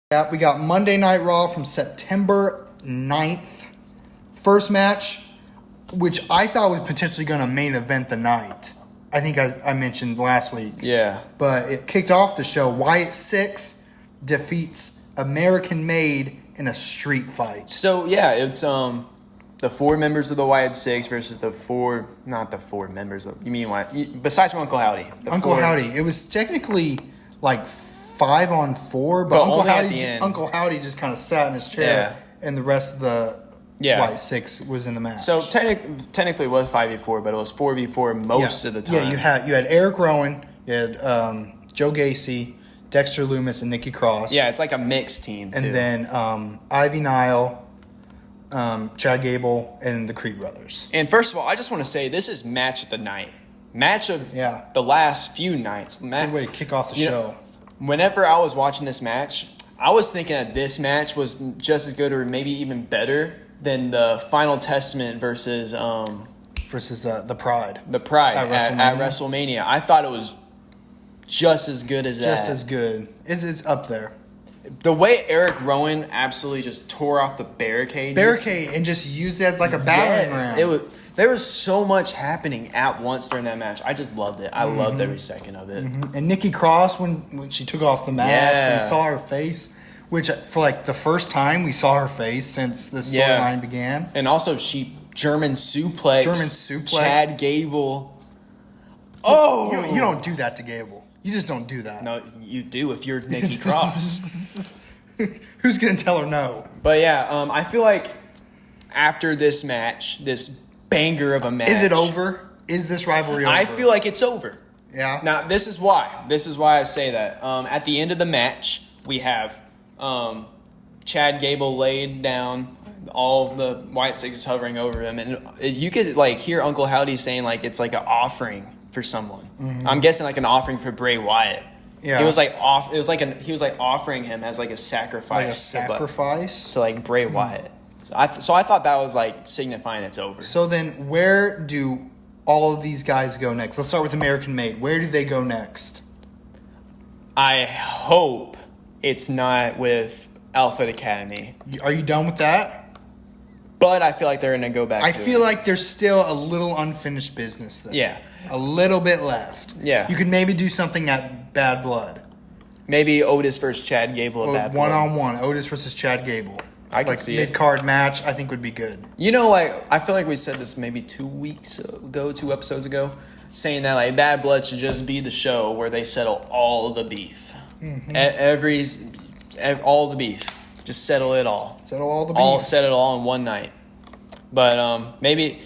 Yeah, we got Monday Night Raw from September 9th. First match, which I thought was potentially going to main event the night. I think I mentioned last week. Yeah. But it kicked off the show. Wyatt 6 defeats American Made in a street fight. So, yeah, it's the 4 members of the Wyatt 6 versus the 4, not the 4 members of, you mean Wyatt, besides from Uncle Howdy. Uncle Howdy. It was technically like 5-on-4, but Uncle Howdy just kind of sat in his chair, and the rest of the Wyatt 6 was in the match. So technically it was 5v4, but it was 4v4 most of the time. Yeah, you had Eric Rowan, you had Joe Gacy, Dexter Loomis, and Nikki Cross. Yeah, it's like a mixed team too. And then Ivy Nile, Chad Gable, and the Creed brothers. And first of all, I just want to say this is match of the night. Match of the last few nights. Good way to kick off the show. Whenever I was watching this match, I was thinking that this match was just as good or maybe even better than the Final Testament versus the Pride. The Pride at WrestleMania. I thought it was just as good as that. Just as good. It's up there. The way Eric Rowan absolutely just tore off the barricade and just used it as like a battering ram. There was so much happening at once during that match. I just loved it. I loved every second of it. And Nikki Cross, when she took off the mask and we saw her face, which for like the first time we saw her face since the storyline began. And also she German suplex. Chad Gable. Oh! You don't do that to Gable. You just don't do that. No, you do if you're Nikki Cross. Who's going to tell her no? But yeah, I feel like after this match, this banger of a match. Is it over? Is this rivalry over? I feel like it's over. Yeah. Now, this is why. This is why I say that. At the end of the match, we have Chad Gable laid down, all the Wyatt 6 is hovering over him, and you could like hear Uncle Howdy saying like it's like an offering for someone. I'm guessing like an offering for Bray Wyatt. Yeah. He was like offering him as like a sacrifice. To like Bray Wyatt. So I thought that was like signifying it's over. So then where do all of these guys go next? Let's start with American Made. Where do they go next? I hope it's not with Alpha Academy. Are you done with that? But I feel like they're going to go back to it. I feel like there's still a little unfinished business there. Yeah. A little bit left. Yeah. You could maybe do something at Bad Blood. Maybe Otis versus Chad Gable at Bad Blood. One-on-one. Otis versus Chad Gable. I can see it. Mid-card match, I think would be good. You know, like, I feel like we said this maybe 2 episodes ago, saying that, like, Bad Blood should just be the show where they settle all the beef. All the beef. Just settle it all. Settle all the beef. Settle it all in one night. But maybe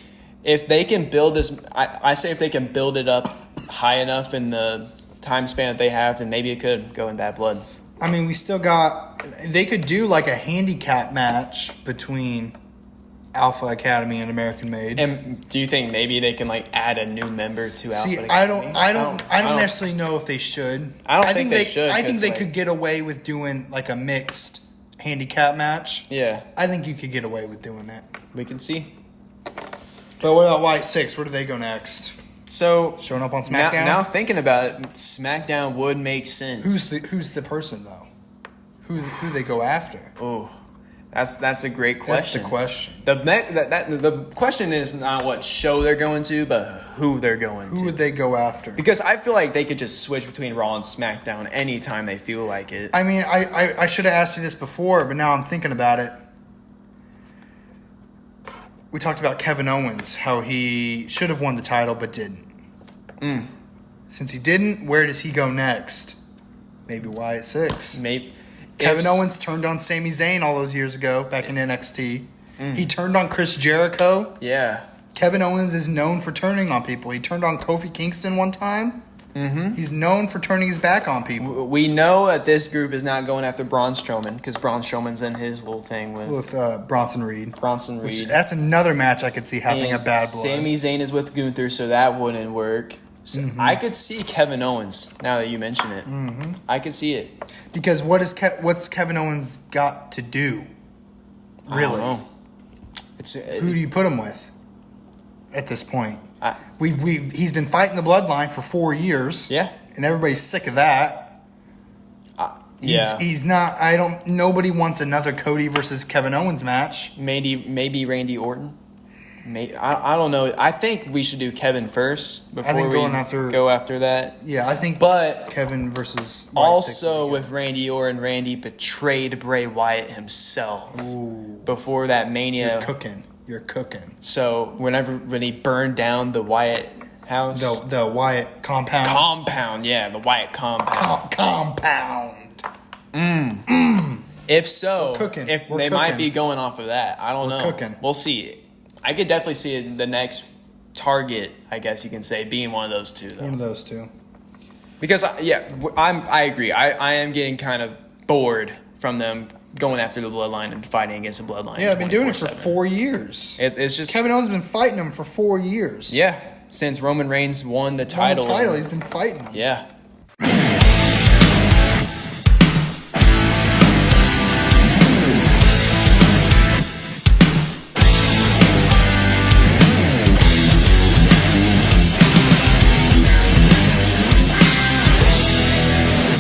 if they can build this, I say if they can build it up high enough in the time span that they have, then maybe it could go in Bad Blood. I mean, we still got... They could do like a handicap match between Alpha Academy and American Made. And do you think maybe they can like add a new member to Alpha Academy? I don't necessarily know if they should. I think they should. I think they could get away with doing like a mixed handicap match. Yeah. I think you could get away with doing that. We can see. But what about Wyatt 6? Where do they go next? So showing up on SmackDown? Now thinking about it, SmackDown would make sense. Who's the person though? Who they go after? Oh, that's a great question. That's the question. The question is not what show they're going to, but who they're going to. Who would they go after? Because I feel like they could just switch between Raw and SmackDown anytime they feel like it. I mean, I should have asked you this before, but now I'm thinking about it. We talked about Kevin Owens, how he should have won the title but didn't. Since he didn't, where does he go next? Maybe Wyatt 6. Maybe. Kevin Owens turned on Sami Zayn all those years ago back in NXT. He turned on Chris Jericho. Yeah. Kevin Owens is known for turning on people. He turned on Kofi Kingston one time. He's known for turning his back on people. We know that this group is not going after Braun Strowman because Braun Strowman's in his little thing with Bronson Reed. That's another match I could see happening at Bad Blood. Sami Zayn is with Gunther, so that wouldn't work. So I could see Kevin Owens, now that you mention it. I could see it. Because what's Kevin Owens got to do? Really? I don't know. Who do you put him with at this point? He's been fighting the bloodline for 4 years. Yeah. And everybody's sick of that. He's not. Nobody wants another Cody versus Kevin Owens match. Maybe Randy Orton. I don't know. I think we should do Kevin first before go after that. Yeah, I think. But Kevin versus Wyatt also with Randy Orton, Randy betrayed Bray Wyatt himself before that Mania. You're cooking. So when he burned down the Wyatt house, the Wyatt compound. The Wyatt compound. Compound. If so, We're might be going off of that. I don't know. Cooking. We'll see. I could definitely see the next target, I guess you can say, being one of those two. Though. One of those two. Because I agree. I am getting kind of bored from them going after the bloodline and fighting against the bloodline. Yeah, I've been doing it for 4 years. It's just Kevin Owens has been fighting them for 4 years. Yeah, since Roman Reigns won the title. He's been fighting them. Yeah,